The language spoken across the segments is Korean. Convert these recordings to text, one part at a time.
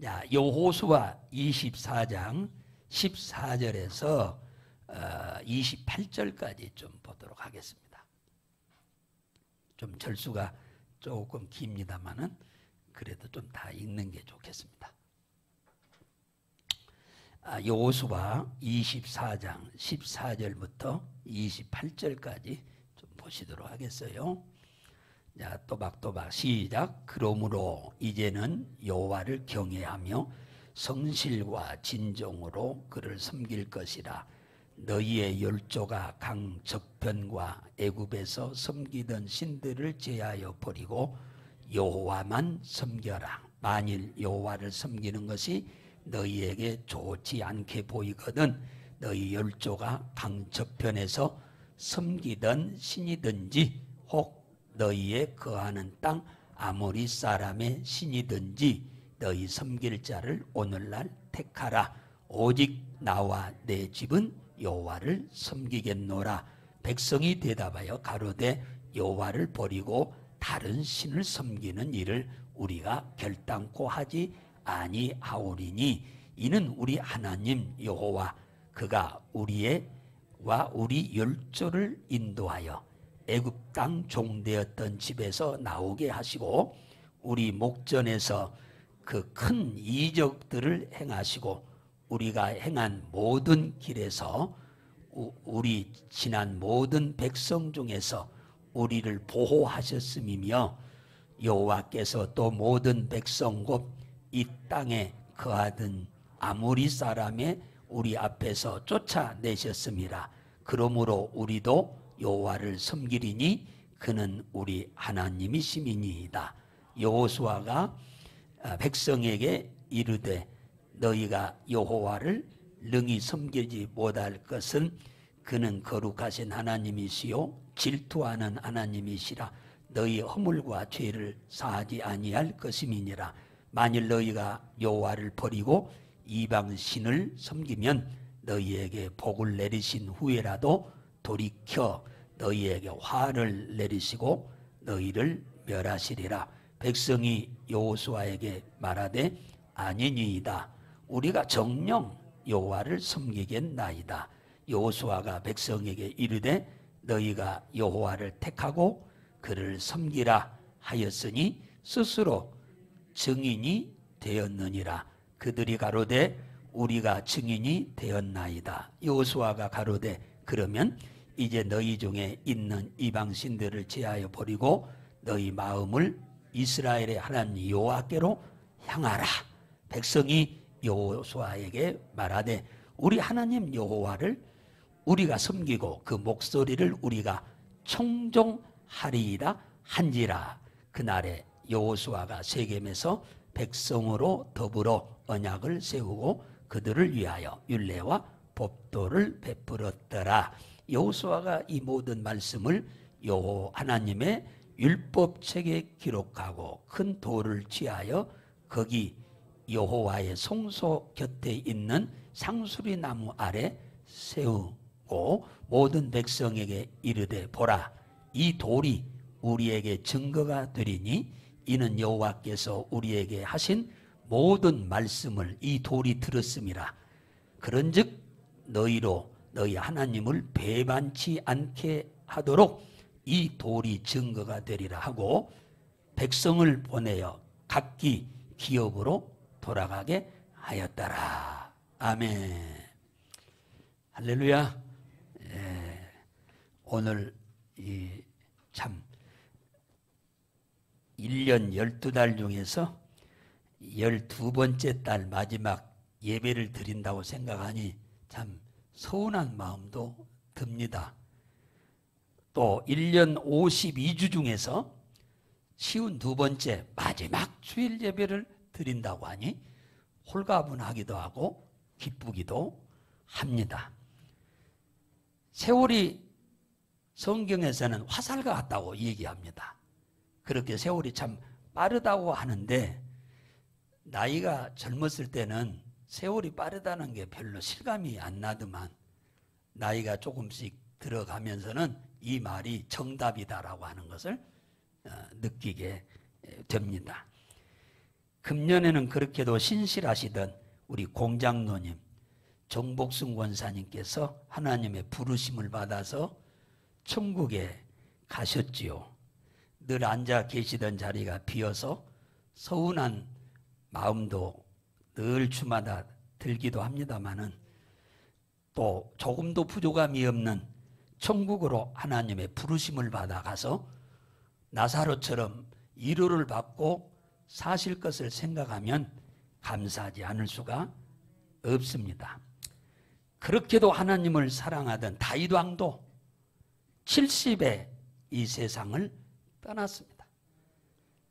자, 여호수아 24장 14절에서 28절까지 좀 보도록 하겠습니다. 좀 절수가 조금 깁니다만은 그래도 좀 다 읽는 게 좋겠습니다. 여호수아 24장 14절부터 28절까지 좀 보시도록 하겠어요. 자, 또박또박 시작. 그러므로 이제는 여호와를 경외하며 성실과 진정으로 그를 섬길 것이라. 너희의 열조가 강 저편과 애굽에서 섬기던 신들을 제하여 버리고 여호와만 섬겨라. 만일 여호와를 섬기는 것이 너희에게 좋지 않게 보이거든 너희 열조가 강 저편에서 섬기던 신이든지 혹 너희의 거하는 땅 아모리 사람의 신이든지 너희 섬길 자를 오늘날 택하라. 오직 나와 내 집은 여호와를 섬기겠노라. 백성이 대답하여 가로되 여호와를 버리고 다른 신을 섬기는 일을 우리가 결단코 하지 아니하오리니 이는 우리 하나님 여호와 그가 우리와 우리 열조를 인도하여 애굽 땅 종되었던 집에서 나오게 하시고 우리 목전에서 그 큰 이적들을 행하시고 우리가 행한 모든 길에서 우리 지난 모든 백성 중에서 우리를 보호하셨음이며 여호와께서 또 모든 백성 곧 이 땅에 거하던 아모리 사람의 우리 앞에서 쫓아내셨음이라. 그러므로 우리도 여호와를 섬기리니 그는 우리 하나님이심이니이다. 여호수아가 백성에게 이르되 너희가 여호와를 능히 섬기지 못할 것은 그는 거룩하신 하나님이시요 질투하는 하나님이시라. 너희 허물과 죄를 사하지 아니할 것임이니라. 만일 너희가 여호와를 버리고 이방 신을 섬기면 너희에게 복을 내리신 후에라도 돌이켜 너희에게 화를 내리시고 너희를 멸하시리라. 백성이 여호수아에게 말하되 아니니이다. 우리가 정녕 여호와를 섬기겠나이다. 여호수아가 백성에게 이르되 너희가 여호와를 택하고 그를 섬기라 하였으니 스스로 증인이 되었느니라. 그들이 가로되 우리가 증인이 되었나이다. 여호수아가 가로되 그러면 이제 너희 중에 있는 이방신들을 제하여 버리고 너희 마음을 이스라엘의 하나님 여호와께로 향하라. 백성이 여호수아에게 말하되 우리 하나님 여호와를 우리가 섬기고 그 목소리를 우리가 청종하리이다 한지라. 그날에 여호수아가 세겜에서 백성으로 더불어 언약을 세우고 그들을 위하여 율례와 법도를 베풀었더라. 여호수아가 이 모든 말씀을 하나님의 율법책에 기록하고 큰 돌을 취하여 거기 여호와의 성소 곁에 있는 상수리 나무 아래 세우고 모든 백성에게 이르되 보라 이 돌이 우리에게 증거가 되리니 이는 여호와께서 우리에게 하신 모든 말씀을 이 돌이 들었음이라. 그런즉 너희로 너희 하나님을 배반치 않게 하도록 이 돌이 증거가 되리라 하고 백성을 보내어 각기 기업으로 돌아가게 하였더라. 아멘. 할렐루야. 오늘 참 1년 12달 중에서 12번째 달 마지막 예배를 드린다고 생각하니 참 서운한 마음도 듭니다. 또 1년 52주 중에서 52번째 마지막 주일 예배를 드린다고 하니 홀가분하기도 하고 기쁘기도 합니다. 세월이 성경에서는 화살과 같다고 얘기합니다. 그렇게 세월이 참 빠르다고 하는데 나이가 젊었을 때는 세월이 빠르다는 게 별로 실감이 안 나더만 나이가 조금씩 들어가면서는 이 말이 정답이다라고 하는 것을 느끼게 됩니다. 금년에는 그렇게도 신실하시던 우리 공장노님 정복순 권사님께서 하나님의 부르심을 받아서 천국에 가셨지요. 늘 앉아 계시던 자리가 비어서 서운한 마음도 늘 주마다 들기도 합니다마는 또 조금도 부족함이 없는 천국으로 하나님의 부르심을 받아가서 나사로처럼 위로를 받고 사실 것을 생각하면 감사하지 않을 수가 없습니다. 그렇게도 하나님을 사랑하던 다윗 왕도 70에 이 세상을 떠났습니다.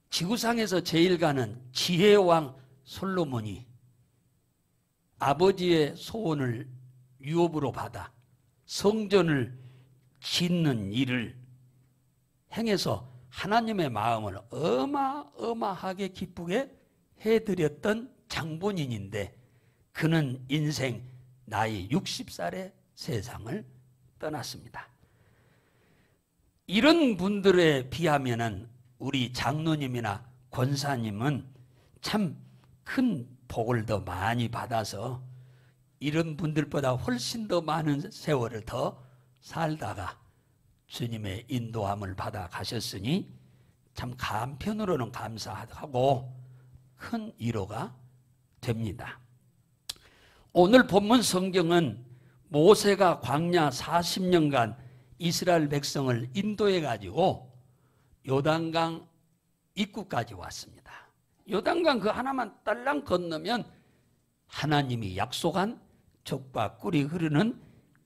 지구상에서 제일 가는 지혜의 왕 솔로몬이 아버지의 소원을 유업으로 받아 성전을 짓는 일을 행해서 하나님의 마음을 어마어마하게 기쁘게 해드렸던 장본인인데 그는 인생 나이 60살에 세상을 떠났습니다. 이런 분들에 비하면 우리 장로님이나 권사님은 참 큰 복을 더 많이 받아서 이런 분들보다 훨씬 더 많은 세월을 더 살다가 주님의 인도함을 받아 가셨으니 참 한편으로는 감사하고 큰 위로가 됩니다. 오늘 본문 성경은 모세가 광야 40년간 이스라엘 백성을 인도해 가지고 요단강 입구까지 왔습니다. 요단강 그 하나만 딸랑 건너면 하나님이 약속한 젖과 꿀이 흐르는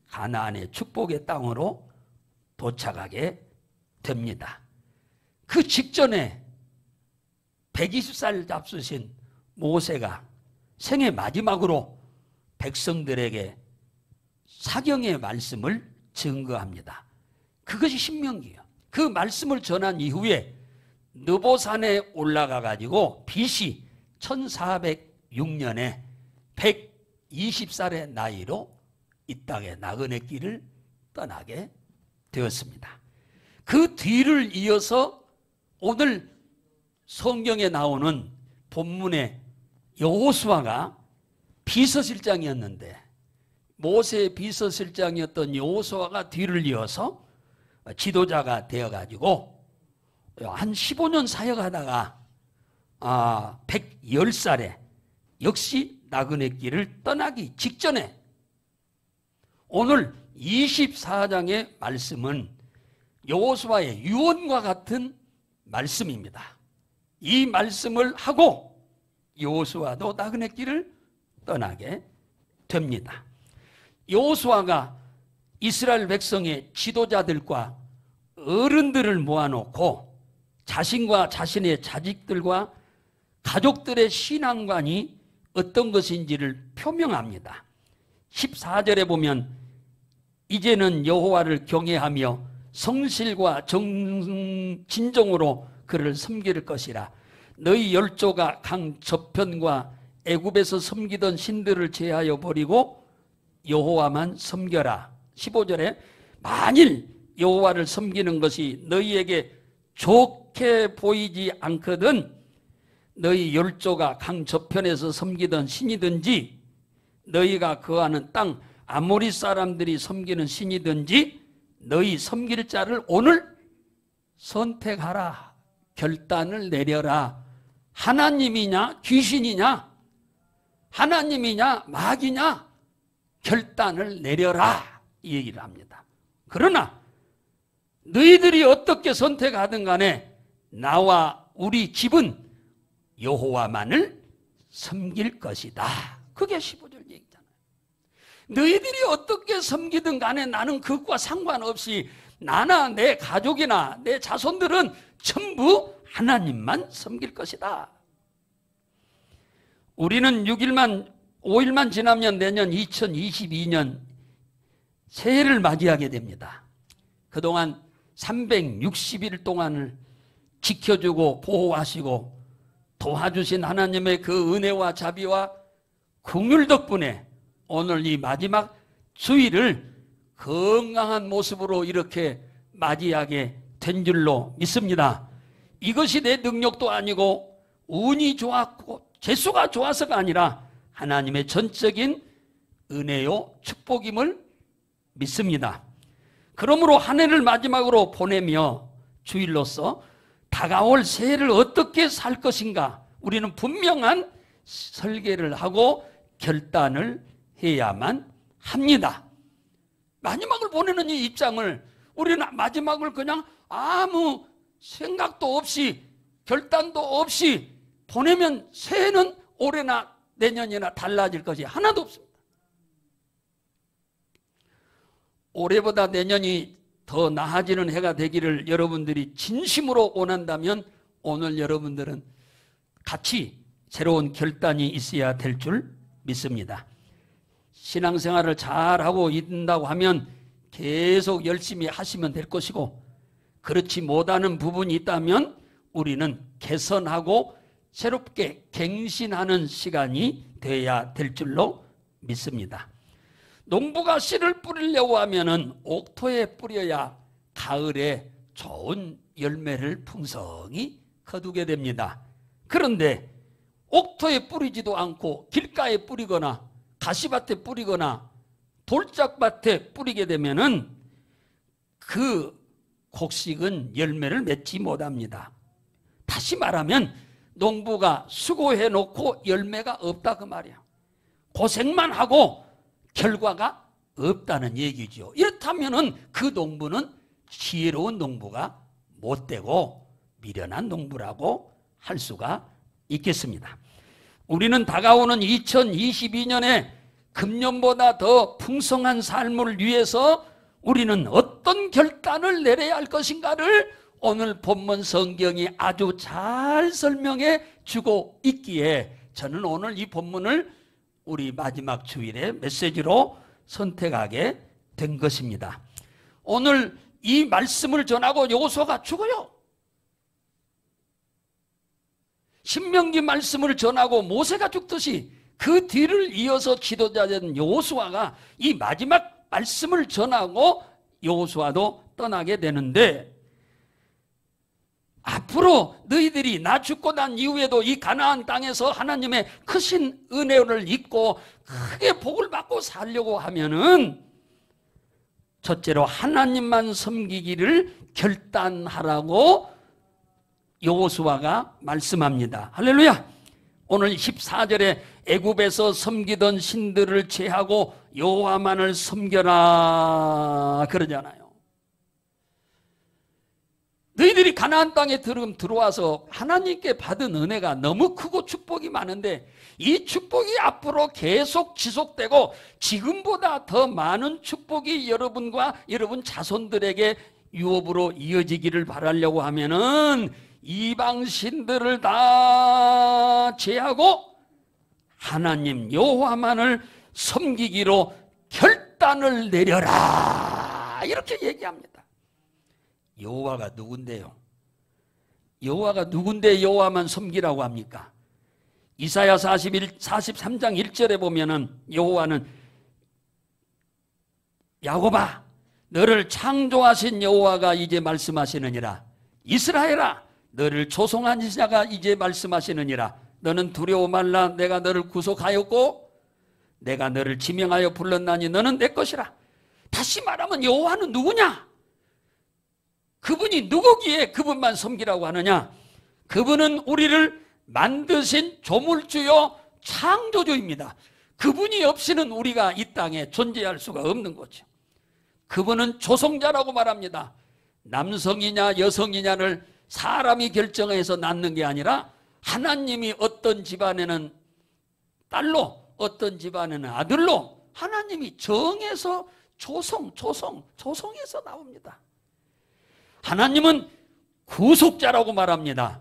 가나안의 축복의 땅으로 도착하게 됩니다. 그 직전에 120살 앞서신 모세가 생애 마지막으로 백성들에게 사경의 말씀을 증거합니다. 그것이 신명기예요. 그 말씀을 전한 이후에 느보산에 올라가 가지고 BC 1406년에 120살의 나이로 이 땅의 나그네 길을 떠나게 되었습니다. 그 뒤를 이어서 오늘 성경에 나오는 본문의 여호수아가 비서실장이었는데 모세의 비서실장이었던 여호수아가 뒤를 이어서 지도자가 되어가지고 한 15년 사역하다가 110살에 역시 나그네 길을 떠나기 직전에 오늘 24장의 말씀은 여호수아의 유언과 같은 말씀입니다. 이 말씀을 하고 여호수아도 나그네 길을 떠나게 됩니다. 여호수아가 이스라엘 백성의 지도자들과 어른들을 모아놓고 자신과 자신의 자식들과 가족들의 신앙관이 어떤 것인지를 표명합니다. 14절에 보면 이제는 여호와를 경외하며 성실과 진정으로 그를 섬길 것이라. 너희 열조가 강 저편과 애굽에서 섬기던 신들을 제하여 버리고 여호와만 섬겨라. 15절에 만일 여호와를 섬기는 것이 너희에게 좋게 보이지 않거든 너희 열조가 강 저편에서 섬기던 신이든지 너희가 거하는 땅 아모리 사람들이 섬기는 신이든지 너희 섬길 자를 오늘 선택하라. 결단을 내려라. 하나님이냐 귀신이냐 하나님이냐 마귀냐 결단을 내려라 이 얘기를 합니다. 그러나 너희들이 어떻게 선택하든 간에 나와 우리 집은 여호와만을 섬길 것이다. 그게 15절 얘기잖아요. 너희들이 어떻게 섬기든 간에 나는 그것과 상관없이 나나 내 가족이나 내 자손들은 전부 하나님만 섬길 것이다. 우리는 5일만 지나면 내년 2022년 새해를 맞이하게 됩니다. 그동안 360일 동안을 지켜주고 보호하시고 도와주신 하나님의 그 은혜와 자비와 긍휼 덕분에 오늘 이 마지막 주일을 건강한 모습으로 이렇게 맞이하게 된 줄로 믿습니다. 이것이 내 능력도 아니고 운이 좋았고 재수가 좋아서가 아니라 하나님의 전적인 은혜요 축복임을 믿습니다. 그러므로 한 해를 마지막으로 보내며 주일로서 다가올 새해를 어떻게 살 것인가 우리는 분명한 설계를 하고 결단을 해야만 합니다. 마지막을 보내는 이 입장을 우리는 마지막을 그냥 아무 생각도 없이 결단도 없이 보내면 새해는 올해나 내년이나 달라질 것이 하나도 없습니다. 올해보다 내년이 더 나아지는 해가 되기를 여러분들이 진심으로 원한다면 오늘 여러분들은 같이 새로운 결단이 있어야 될 줄 믿습니다. 신앙생활을 잘하고 있다고 하면 계속 열심히 하시면 될 것이고, 그렇지 못하는 부분이 있다면 우리는 개선하고 새롭게 갱신하는 시간이 되어야 될 줄로 믿습니다. 농부가 씨를 뿌리려고 하면은 옥토에 뿌려야 가을에 좋은 열매를 풍성히 거두게 됩니다. 그런데 옥토에 뿌리지도 않고 길가에 뿌리거나 가시밭에 뿌리거나 돌짝밭에 뿌리게 되면은 그 곡식은 열매를 맺지 못합니다. 다시 말하면 농부가 수고해 놓고 열매가 없다 그 말이야. 고생만 하고 결과가 없다는 얘기죠. 이렇다면은 그 농부는 지혜로운 농부가 못 되고 미련한 농부라고 할 수가 있겠습니다. 우리는 다가오는 2022년에 금년보다 더 풍성한 삶을 위해서 우리는 어떤 결단을 내려야 할 것인가를 오늘 본문 성경이 아주 잘 설명해 주고 있기에 저는 오늘 이 본문을 우리 마지막 주일의 메시지로 선택하게 된 것입니다. 오늘 이 말씀을 전하고 여호수아가 죽어요. 신명기 말씀을 전하고 모세가 죽듯이 그 뒤를 이어서 지도자된 여호수아가 이 마지막 말씀을 전하고 여호수아도 떠나게 되는데, 앞으로 너희들이 나 죽고 난 이후에도 이 가나안 땅에서 하나님의 크신 은혜를 잊고 크게 복을 받고 살려고 하면은 첫째로 하나님만 섬기기를 결단하라고 여호수아가 말씀합니다. 할렐루야. 오늘 14절에 애굽에서 섬기던 신들을 제하고 여호와만을 섬겨라 그러잖아요. 너희들이 가나안 땅에 들어와서 하나님께 받은 은혜가 너무 크고 축복이 많은데 이 축복이 앞으로 계속 지속되고 지금보다 더 많은 축복이 여러분과 여러분 자손들에게 유업으로 이어지기를 바라려고 하면은 이방 신들을 다 제하고 하나님 여호와만을 섬기기로 결단을 내려라 이렇게 얘기합니다. 여호와가 누군데요? 여호와가 누군데 여호와만 섬기라고 합니까? 이사야 43장 1절에 보면은 여호와는 야곱아 너를 창조하신 여호와가 이제 말씀하시느니라. 이스라엘아 너를 조성한 자가 이제 말씀하시느니라. 너는 두려워 말라. 내가 너를 구속하였고 내가 너를 지명하여 불렀나니 너는 내 것이라. 다시 말하면 여호와는 누구냐? 그분이 누구기에 그분만 섬기라고 하느냐? 그분은 우리를 만드신 조물주요 창조주입니다. 그분이 없이는 우리가 이 땅에 존재할 수가 없는 거죠. 그분은 조성자라고 말합니다. 남성이냐 여성이냐를 사람이 결정해서 낳는 게 아니라 하나님이 어떤 집안에는 딸로 어떤 집안에는 아들로 하나님이 정해서 조성해서 나옵니다. 하나님은 구속자라고 말합니다.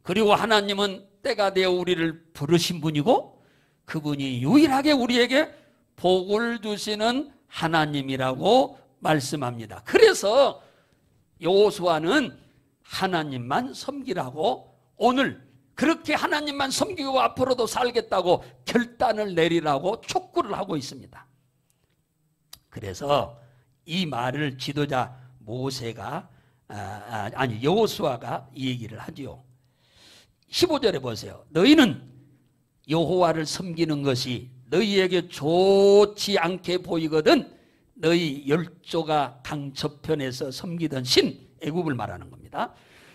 그리고 하나님은 때가 되어 우리를 부르신 분이고 그분이 유일하게 우리에게 복을 주시는 하나님이라고 말씀합니다. 그래서 여호수아는 하나님만 섬기라고 오늘 그렇게 하나님만 섬기고 앞으로도 살겠다고 결단을 내리라고 촉구를 하고 있습니다. 그래서 이 말을 지도자 모세가 여호수아가 이 얘기를 하지요. 15절에 보세요. 너희는 여호와를 섬기는 것이 너희에게 좋지 않게 보이거든 너희 열조가 강 저편에서 섬기던 신 애굽을 말하는 겁니다.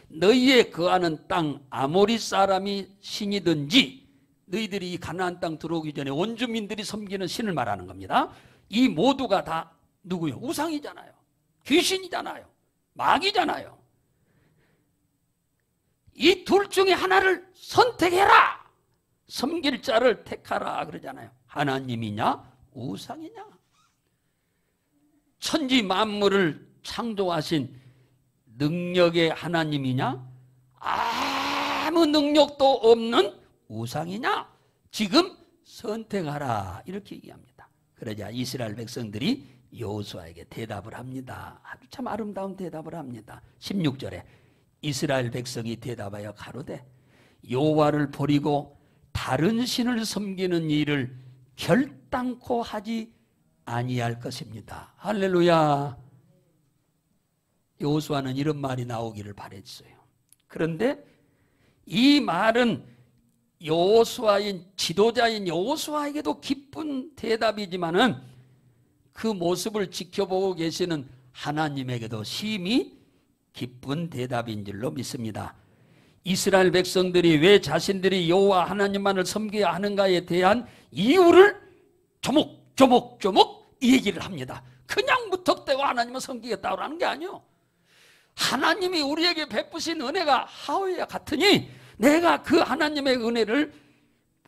너희의 거하는 땅 아모리 사람이 신이든지 너희들이 이 가나안 땅 들어오기 전에 원주민들이 섬기는 신을 말하는 겁니다. 이 모두가 다 누구요? 우상이잖아요. 귀신이잖아요. 마귀잖아요. 이 둘 중에 하나를 선택해라. 섬길 자를 택하라 그러잖아요. 하나님이냐 우상이냐. 천지 만물을 창조하신 능력의 하나님이냐 아무 능력도 없는 우상이냐. 지금 선택하라 이렇게 얘기합니다. 그러자 이스라엘 백성들이 여호수아에게 대답을 합니다. 아주 참 아름다운 대답을 합니다. 16절에 이스라엘 백성이 대답하여 가로되 여호와를 버리고 다른 신을 섬기는 일을 결단코 하지 아니할 것입니다. 할렐루야. 여호수아는 이런 말이 나오기를 바랬어요. 그런데 이 말은 여호수아인 지도자인 여호수아에게도 기쁜 대답이지만은 그 모습을 지켜보고 계시는 하나님에게도 심히 기쁜 대답인 줄로 믿습니다. 이스라엘 백성들이 왜 자신들이 여호와 하나님만을 섬겨야 하는가에 대한 이유를 조목조목 이 얘기를 합니다. 그냥 무턱대고 하나님을 섬기겠다고 하는 게 아니에요. 하나님이 우리에게 베푸신 은혜가 하우야 같으니 내가 그 하나님의 은혜를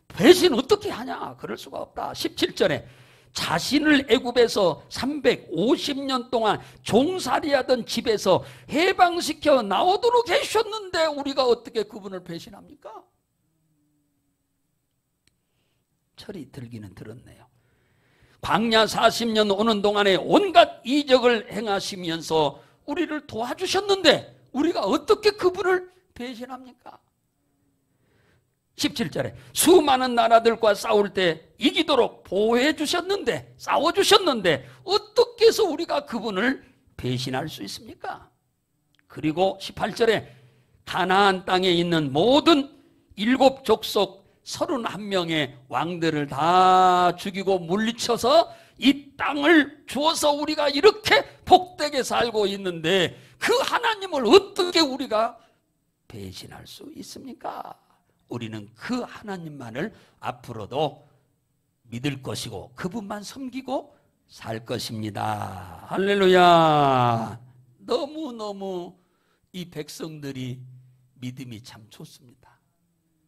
배신 어떻게 하냐. 그럴 수가 없다. 17절에 자신을 애굽에서 350년 동안 종살이하던 집에서 해방시켜 나오도록 해주셨는데 우리가 어떻게 그분을 배신합니까? 철이 들기는 들었네요. 광야 40년 오는 동안에 온갖 이적을 행하시면서 우리를 도와주셨는데 우리가 어떻게 그분을 배신합니까? 17절에 수많은 나라들과 싸울 때 이기도록 보호해 주셨는데 싸워주셨는데 어떻게 해서 우리가 그분을 배신할 수 있습니까? 그리고 18절에 가나안 땅에 있는 모든 7족속 31명의 왕들을 다 죽이고 물리쳐서 이 땅을 주어서 우리가 이렇게 복되게 살고 있는데 그 하나님을 어떻게 우리가 배신할 수 있습니까? 우리는 그 하나님만을 앞으로도 믿을 것이고 그분만 섬기고 살 것입니다. 할렐루야. 너무너무 이 백성들이 믿음이 참 좋습니다.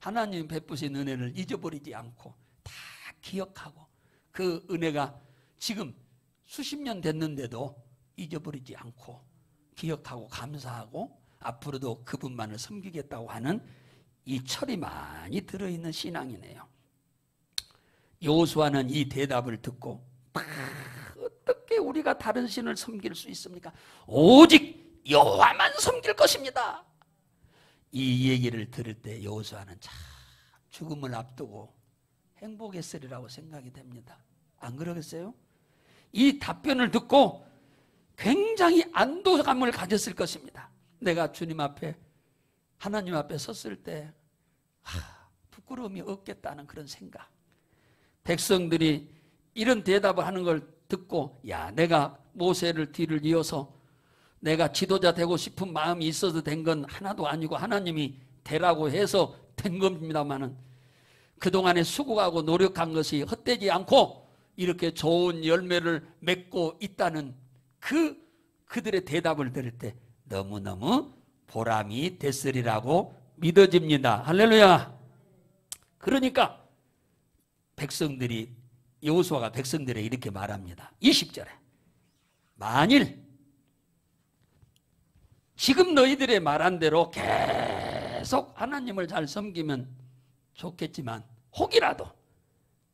하나님 베푸신 은혜를 잊어버리지 않고 다 기억하고 그 은혜가 지금 수십 년 됐는데도 잊어버리지 않고 기억하고 감사하고 앞으로도 그분만을 섬기겠다고 하는 이 철이 많이 들어있는 신앙이네요. 여호수아는 이 대답을 듣고 어떻게 우리가 다른 신을 섬길 수 있습니까? 오직 여호와만 섬길 것입니다. 이 얘기를 들을 때 여호수아는 참 죽음을 앞두고 행복했으리라고 생각이 됩니다. 안 그러겠어요? 이 답변을 듣고 굉장히 안도감을 가졌을 것입니다. 내가 주님 앞에 하나님 앞에 섰을 때 부끄러움이 없겠다는 그런 생각. 백성들이 이런 대답을 하는 걸 듣고 야 내가 모세를 뒤를 이어서 내가 지도자 되고 싶은 마음이 있어서 된 건 하나도 아니고 하나님이 되라고 해서 된 겁니다마는 그동안에 수고하고 노력한 것이 헛되지 않고 이렇게 좋은 열매를 맺고 있다는 그들의 대답을 들을 때 너무너무 보람이 됐으리라고 믿어집니다. 할렐루야. 그러니까 백성들이 여호수아가 백성들에게 이렇게 말합니다. 20절에 만일 지금 너희들의 말한 대로 계속 하나님을 잘 섬기면 좋겠지만 혹이라도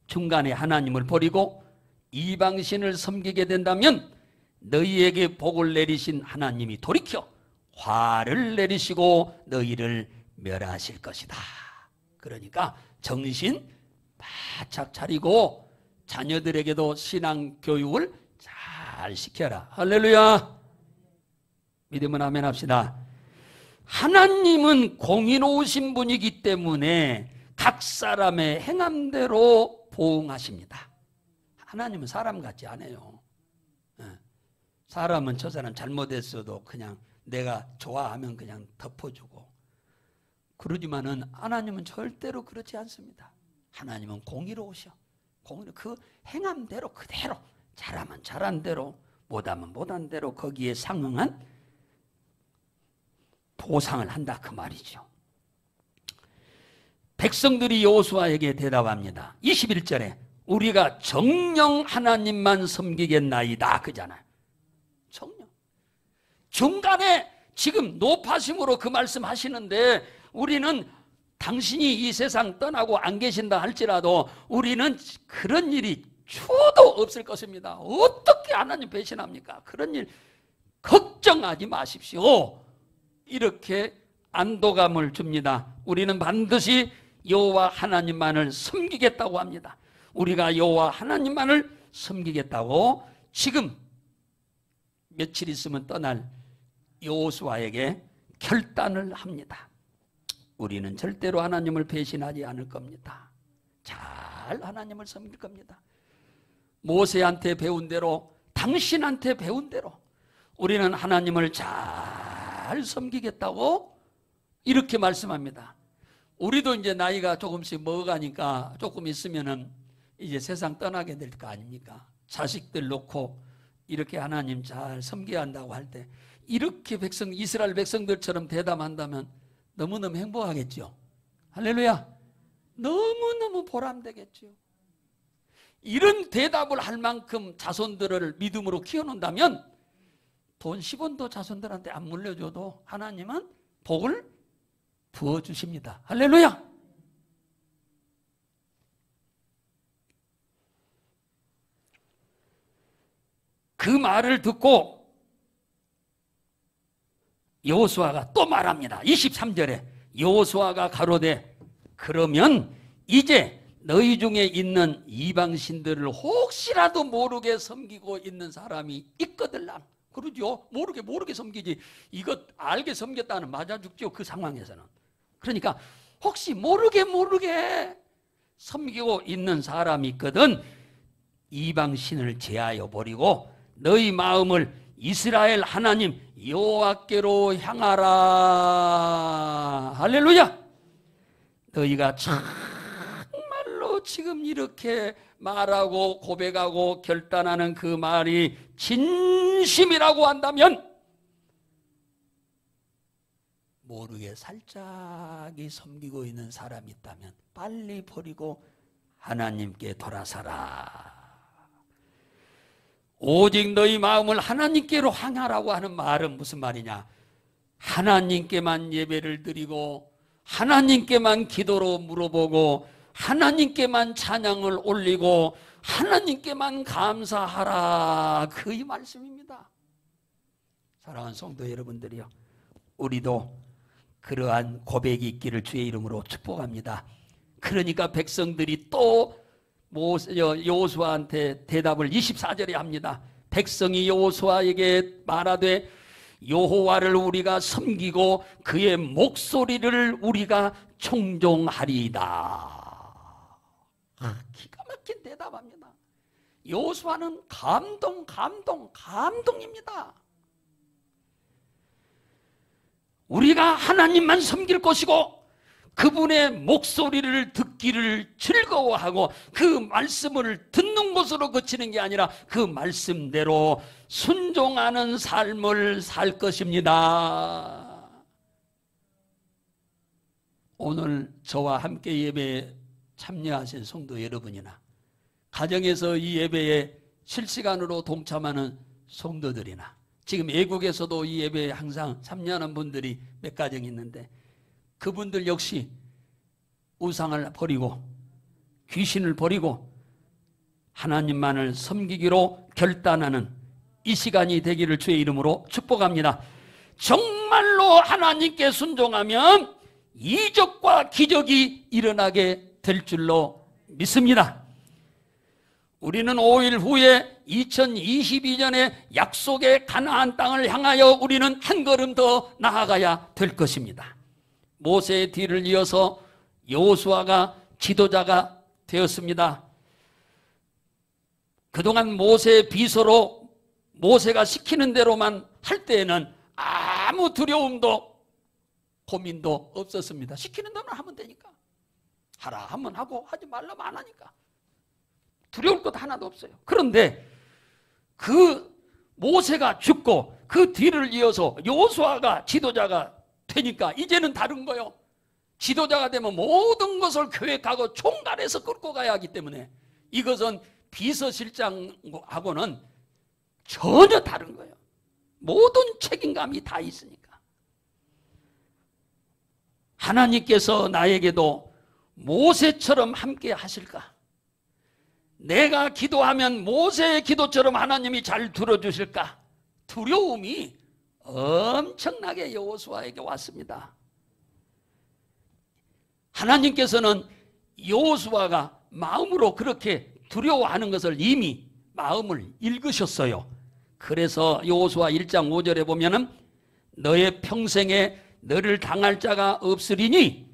중간에 하나님을 버리고 이방신을 섬기게 된다면 너희에게 복을 내리신 하나님이 돌이켜 화를 내리시고 너희를 멸하실 것이다. 그러니까 정신 바짝 차리고 자녀들에게도 신앙 교육을 잘 시켜라. 할렐루야. 믿으면 아멘 합시다. 하나님은 공의로우신 분이기 때문에 각 사람의 행함대로 보응하십니다. 하나님은 사람 같지 않아요. 사람은 저 사람 잘못했어도 그냥 내가 좋아하면 그냥 덮어주고 그러지만은 하나님은 절대로 그렇지 않습니다. 하나님은 공의로우셔. 그 행함대로 그대로, 잘하면 잘한 대로, 못하면 못한 대로 거기에 상응한 보상을 한다 그 말이죠. 백성들이 여호수아에게 대답합니다. 21절에 우리가 정녕 하나님만 섬기겠나이다 그잖아요. 정녕. 중간에 지금 높아심으로 그 말씀하시는데 우리는 당신이 이 세상 떠나고 안 계신다 할지라도 우리는 그런 일이 추도 없을 것입니다. 어떻게 하나님 배신합니까? 그런 일 걱정하지 마십시오. 이렇게 안도감을 줍니다. 우리는 반드시 여호와 하나님만을 섬기겠다고 합니다. 우리가 여호와 하나님만을 섬기겠다고 지금 며칠 있으면 떠날 여호수아에게 결단을 합니다. 우리는 절대로 하나님을 배신하지 않을 겁니다. 잘 하나님을 섬길 겁니다. 모세한테 배운 대로, 당신한테 배운 대로 우리는 하나님을 잘 섬기겠다고 이렇게 말씀합니다. 우리도 이제 나이가 조금씩 먹어가니까 조금 있으면은 이제 세상 떠나게 될 거 아닙니까? 자식들 놓고 이렇게 하나님 잘 섬겨야 한다고 할 때 이렇게 이스라엘 백성들처럼 대담한다면 너무너무 행복하겠죠. 할렐루야. 너무너무 보람되겠죠. 이런 대답을 할 만큼 자손들을 믿음으로 키워놓는다면 돈 10원도 자손들한테 안 물려줘도 하나님은 복을 부어주십니다. 할렐루야. 그 말을 듣고 여호수아가 또 말합니다. 23절에 여호수아가 가로되 그러면 이제 너희 중에 있는 이방신들을 혹시라도 모르게 섬기고 있는 사람이 있거들랑. 그러죠. 모르게 섬기지. 이것 알게 섬겼다는 맞아 죽죠. 그 상황에서는. 그러니까 혹시 모르게 섬기고 있는 사람이 있거든 이방신을 제하여 버리고 너희 마음을 이스라엘 하나님 여호와께로 향하라. 할렐루야. 너희가 정말로 지금 이렇게 말하고 고백하고 결단하는 그 말이 진심이라고 한다면 모르게 살짝이 섬기고 있는 사람이 있다면 빨리 버리고 하나님께 돌아서라. 오직 너희 마음을 하나님께로 향하라고 하는 말은 무슨 말이냐? 하나님께만 예배를 드리고 하나님께만 기도로 물어보고 하나님께만 찬양을 올리고 하나님께만 감사하라. 그 이 말씀입니다. 사랑하는 성도 여러분들이요, 우리도 그러한 고백이 있기를 주의 이름으로 축복합니다. 그러니까 백성들이 또 여호수아한테 대답을 24절에 합니다. 백성이 여호수아에게 말하되 여호와를 우리가 섬기고 그의 목소리를 우리가 청종하리이다. 기가 막힌 대답합니다. 여호수아는 감동입니다. 우리가 하나님만 섬길 것이고 그분의 목소리를 듣기를 즐거워하고 그 말씀을 듣는 것으로 그치는 게 아니라 그 말씀대로 순종하는 삶을 살 것입니다. 오늘 저와 함께 예배에 참여하신 성도 여러분이나 가정에서 이 예배에 실시간으로 동참하는 성도들이나 지금 외국에서도 이 예배에 항상 참여하는 분들이 몇 가정 있는데 그분들 역시 우상을 버리고 귀신을 버리고 하나님만을 섬기기로 결단하는 이 시간이 되기를 주의 이름으로 축복합니다. 정말로 하나님께 순종하면 이적과 기적이 일어나게 될 줄로 믿습니다. 우리는 5일 후에 2022년의 약속의 가나안 땅을 향하여 우리는 한 걸음 더 나아가야 될 것입니다. 모세의 뒤를 이어서 여호수아가 지도자가 되었습니다. 그동안 모세의 비서로 모세가 시키는 대로만 할 때에는 아무 두려움도 고민도 없었습니다. 시키는 대로만 하면 되니까. 하라 하면 하고 하지 말라면 안 하니까. 두려울 것 하나도 없어요. 그런데 그 모세가 죽고 그 뒤를 이어서 여호수아가 지도자가 되니까 이제는 다른 거요. 지도자가 되면 모든 것을 계획하고 총괄해서 끌고 가야 하기 때문에 이것은 비서실장하고는 전혀 다른 거예요. 모든 책임감이 다 있으니까. 하나님께서 나에게도 모세처럼 함께 하실까? 내가 기도하면 모세의 기도처럼 하나님이 잘 들어주실까? 두려움이 엄청나게 여호수아에게 왔습니다. 하나님께서는 여호수아가 마음으로 그렇게 두려워하는 것을 이미 마음을 읽으셨어요. 그래서 여호수아 1장 5절에 보면은 너의 평생에 너를 당할 자가 없으리니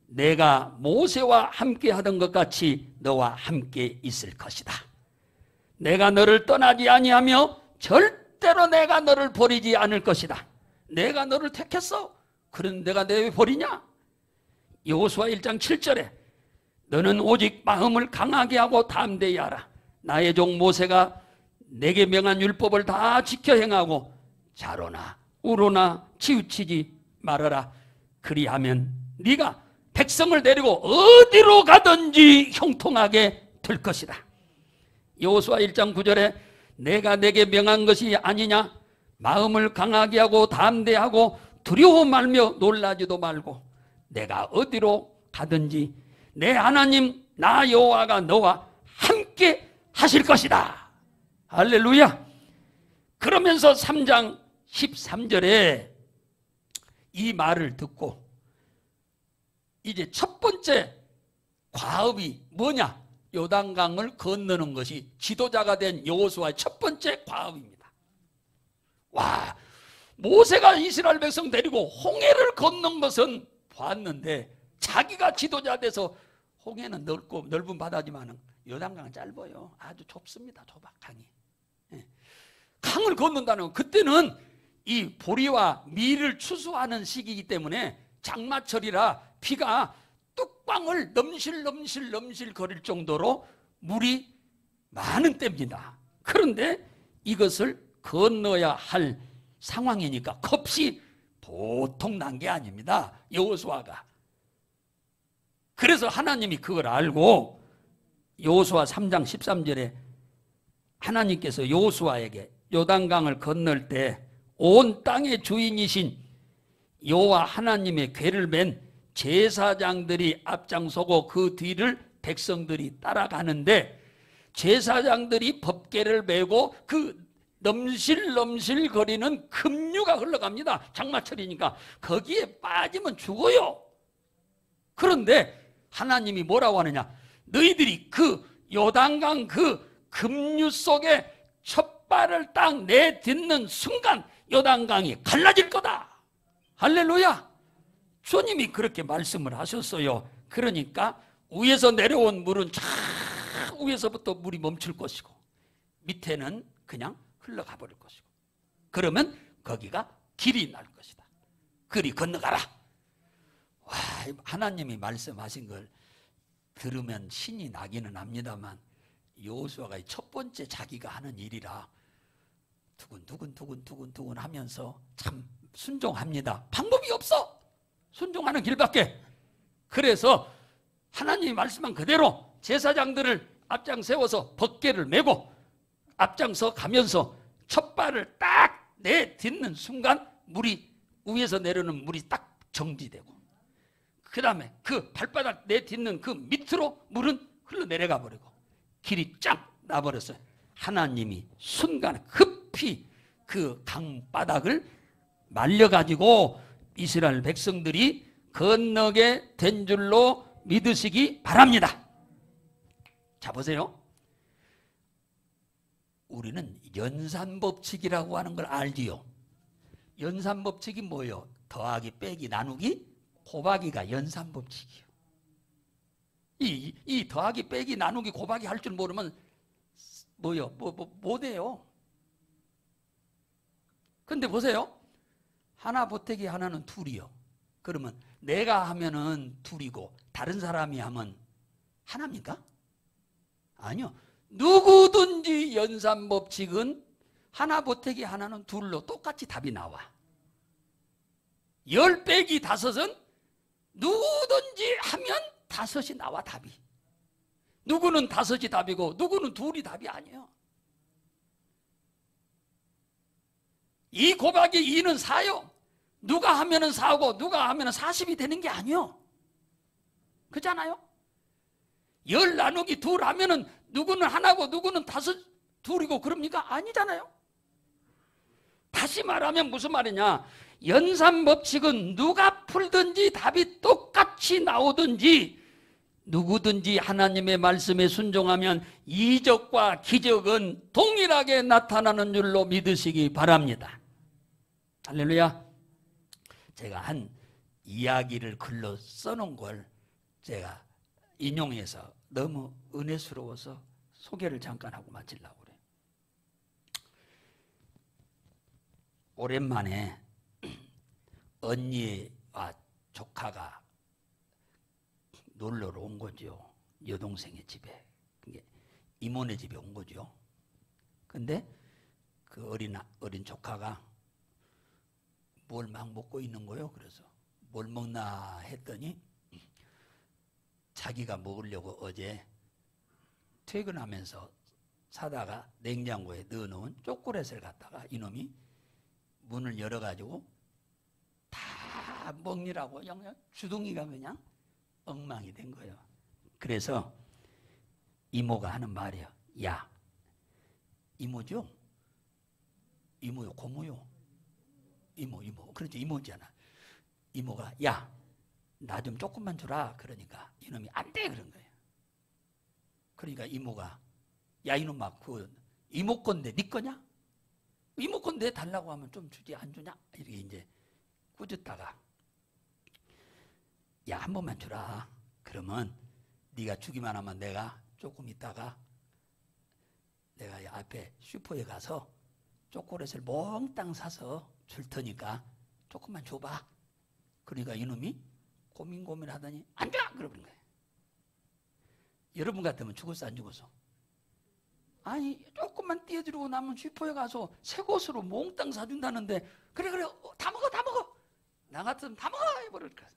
내가 모세와 함께 하던 것 같이 너와 함께 있을 것이다. 내가 너를 떠나지 아니하며 절대로 내가 너를 버리지 않을 것이다. 내가 너를 택했어. 그런데 내가 왜 버리냐? 여호수아 1장 7절에 너는 오직 마음을 강하게 하고 담대히 하라. 나의 종 모세가 내게 명한 율법을 다 지켜 행하고 좌로나 우로나 치우치지 말아라. 그리하면 네가 백성을 데리고 어디로 가든지 형통하게 될 것이다. 여호수아 1장 9절에 내가 내게 명한 것이 아니냐? 마음을 강하게 하고 담대하고 두려워 말며 놀라지도 말고 내가 어디로 가든지 내 하나님 나 여호와가 너와 함께 하실 것이다. 할렐루야. 그러면서 3장 13절에 이 말을 듣고 이제 첫 번째 과업이 뭐냐? 요단강을 건너는 것이 지도자가 된 여호수아의 첫 번째 과업입니다. 와, 모세가 이스라엘 백성 데리고 홍해를 건넌 것은 봤는데 자기가 지도자 돼서 홍해는 넓고 넓은 바다지만 요단강은 짧아요. 아주 좁습니다. 좁아 강이. 강을 건넌다는 건 그때는 이 보리와 밀을 추수하는 시기이기 때문에 장마철이라 비가 뚝방을 넘실 거릴 정도로 물이 많은 때입니다. 그런데 이것을 건너야 할 상황이니까 겁이 보통 난 게 아닙니다. 여호수아가. 그래서 하나님이 그걸 알고 여호수아 3장 13절에 하나님께서 여호수아에게 요단강을 건널 때 온 땅의 주인이신 여호와 하나님의 궤를 맨 제사장들이 앞장서고 그 뒤를 백성들이 따라가는데 제사장들이 법궤를 메고 그 넘실넘실 거리는 급류가 흘러갑니다. 장마철이니까 거기에 빠지면 죽어요. 그런데 하나님이 뭐라고 하느냐? 너희들이 그 요단강 그 급류 속에 첫 발을 딱 내딛는 순간 요단강이 갈라질 거다. 할렐루야. 주님이 그렇게 말씀을 하셨어요. 그러니까 위에서 내려온 물은 쫙 위에서부터 물이 멈출 것이고 밑에는 그냥 흘러가 버릴 것이고 그러면 거기가 길이 날 것이다. 그리 건너가라. 와, 하나님이 말씀하신 걸 들으면 신이 나기는 합니다만 여호수아가 첫 번째 자기가 하는 일이라 두근두근 하면서 참 순종합니다. 방법이 없어. 순종하는 길밖에. 그래서 하나님이 말씀한 그대로 제사장들을 앞장 세워서 법궤를 메고 앞장서 가면서 첫 발을 딱 내딛는 순간 물이 위에서 내려오는 물이 딱 정지되고 그 다음에 그 발바닥 내딛는 그 밑으로 물은 흘러내려가 버리고 길이 쫙 나버렸어요. 하나님이 순간에 급히 그 강바닥을 말려가지고 이스라엘 백성들이 건너게 된 줄로 믿으시기 바랍니다. 자, 보세요. 우리는 연산법칙이라고 하는 걸 알지요. 연산법칙이 뭐예요? 더하기, 빼기, 나누기, 곱하기가 연산법칙이에요. 이 더하기 빼기 나누기 곱하기 할 줄 모르면 못해요. 근데 보세요. 하나 보태기 하나는 둘이요. 그러면 내가 하면은 둘이고 다른 사람이 하면 하나입니까? 아니요. 누구든지 연산법칙은 하나 보태기 하나는 둘로 똑같이 답이 나와. 10 빼기 5은 누구든지 하면 5이 나와 답이. 누구는 5이 답이고 누구는 둘이 답이 아니에요. 2 곱하기 2는 4요. 누가 하면은 4고 누가 하면은 40이 되는 게 아니요. 그렇잖아요? 10 나누기 2 하면은 누구는 하나고 누구는 5, 둘이고 그럽니까? 아니잖아요. 다시 말하면 무슨 말이냐? 연산법칙은 누가 풀든지 답이 똑같이 나오든지 누구든지 하나님의 말씀에 순종하면 이적과 기적은 동일하게 나타나는 줄로 믿으시기 바랍니다. 할렐루야. 제가 한 이야기를 글로 써놓은 걸 제가 인용해서 너무 은혜스러워서 소개를 잠깐 하고 마치려고 그래요. 오랜만에 언니와 조카가 놀러 온 거죠. 여동생의 집에. 이모네 집에 온 거죠. 근데 그 어린 조카가 뭘 막 먹고 있는 거예요. 그래서 뭘 먹나 했더니 자기가 먹으려고 어제 퇴근하면서 사다가 냉장고에 넣어놓은 초콜릿을 갖다가 이놈이 문을 열어가지고 다 먹느라고 그냥 주둥이가 그냥 엉망이 된 거예요. 그래서 이모가 하는 말이에요. 야, 이모죠? 이모요, 고모요. 이모. 그렇죠, 이모잖아. 이모가 야, 나 좀 조금만 주라. 그러니까 이놈이 안 돼 그런 거예요. 그러니까 이모가 야, 이놈아, 그 이모 건데 네 거냐? 이모 건데 달라고 하면 좀 주지 안 주냐? 이렇게 이제 꾸짖다가 야, 한 번만 주라. 그러면 네가 주기만 하면 내가 조금 있다가 내가 앞에 슈퍼에 가서 초콜릿을 몽땅 사서 줄 테니까 조금만 줘봐. 그러니까 이놈이 고민하더니 안 줘! 그러는 거예요. 여러분 같으면 죽었어 안 죽었어? 아니 조금만 띄워주고 나면 슈퍼에 가서 새 것으로 몽땅 사준다는데 그래 다 먹어 나 같으면 다 먹어 해버릴 거야.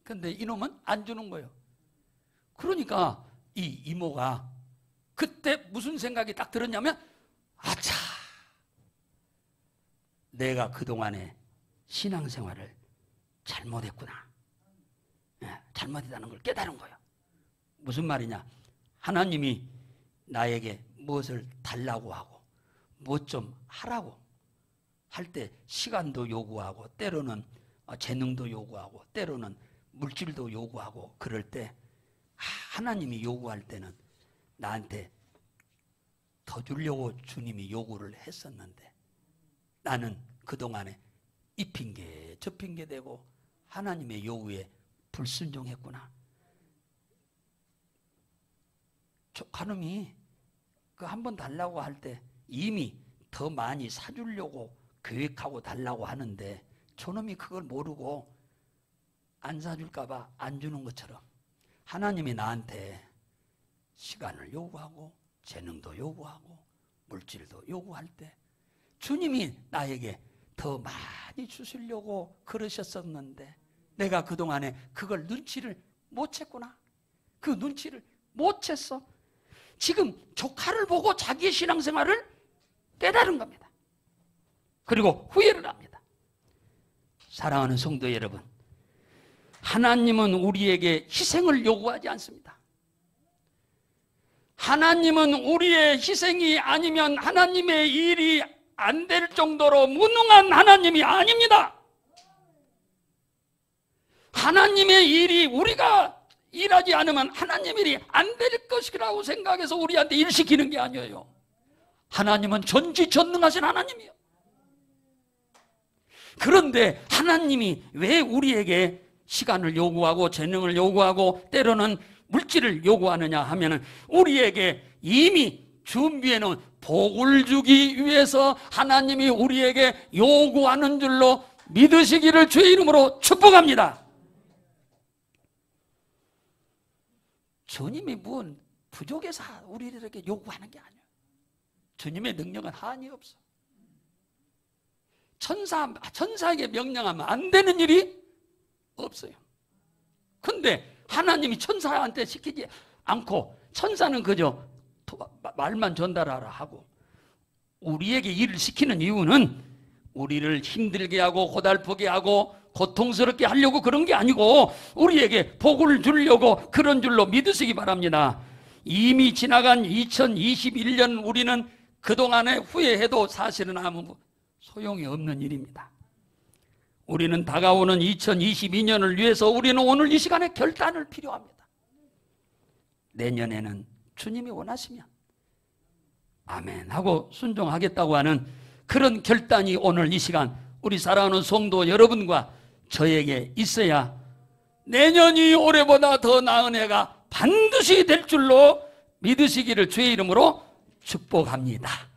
근데 이놈은 안 주는 거예요. 그러니까 이 이모가 그때 무슨 생각이 딱 들었냐면 아차, 내가 그동안에 신앙생활을 잘못했구나. 잘못했다는 걸 깨달은 거예요. 무슨 말이냐? 하나님이 나에게 무엇을 달라고 하고 무엇 좀 하라고 할 때 시간도 요구하고 때로는 재능도 요구하고 때로는 물질도 요구하고 그럴 때 하나님이 요구할 때는 나한테 더 주려고 주님이 요구를 했었는데 나는 그동안에 이 핑계 저 핑계 대고 하나님의 요구에 불순종했구나. 조카놈이 그 한 번 달라고 할 때 이미 더 많이 사주려고 계획하고 달라고 하는데 저놈이 그걸 모르고 안 사줄까 봐 안 주는 것처럼 하나님이 나한테 시간을 요구하고 재능도 요구하고 물질도 요구할 때 주님이 나에게 더 많이 주시려고 그러셨었는데 내가 그동안에 그걸 눈치를 못 챘구나. 그 눈치를 못 챘어. 지금 조카를 보고 자기의 신앙생활을 깨달은 겁니다. 그리고 후회를 합니다. 사랑하는 성도 여러분, 하나님은 우리에게 희생을 요구하지 않습니다. 하나님은 우리의 희생이 아니면 하나님의 일이 안 될 정도로 무능한 하나님이 아닙니다. 하나님의 일이 우리가 일하지 않으면 하나님 일이 안 될 것이라고 생각해서 우리한테 일 시키는 게 아니에요. 하나님은 전지전능하신 하나님이에요. 그런데 하나님이 왜 우리에게 시간을 요구하고 재능을 요구하고 때로는 물질을 요구하느냐 하면은 우리에게 이미 준비해 놓은 복을 주기 위해서 하나님이 우리에게 요구하는 줄로 믿으시기를 주의 이름으로 축복합니다. 주님이 무슨 부족해서 우리들에게 요구하는 게 아니에요. 주님의 능력은 한이 없어. 천사에게 명령하면 안 되는 일이 없어요. 근데 하나님이 천사한테 시키지 않고 천사는 그저 말만 전달하라 하고 우리에게 일을 시키는 이유는 우리를 힘들게 하고 고달프게 하고 고통스럽게 하려고 그런 게 아니고 우리에게 복을 주려고 그런 줄로 믿으시기 바랍니다. 이미 지나간 2021년 우리는 그동안에 후회해도 사실은 아무 소용이 없는 일입니다. 우리는 다가오는 2022년을 위해서 우리는 오늘 이 시간에 결단을 필요합니다. 내년에는 주님이 원하시면 아멘 하고 순종하겠다고 하는 그런 결단이 오늘 이 시간 우리 사랑하는 성도 여러분과 저에게 있어야 내년이 올해보다 더 나은 해가 반드시 될 줄로 믿으시기를 주의 이름으로 축복합니다.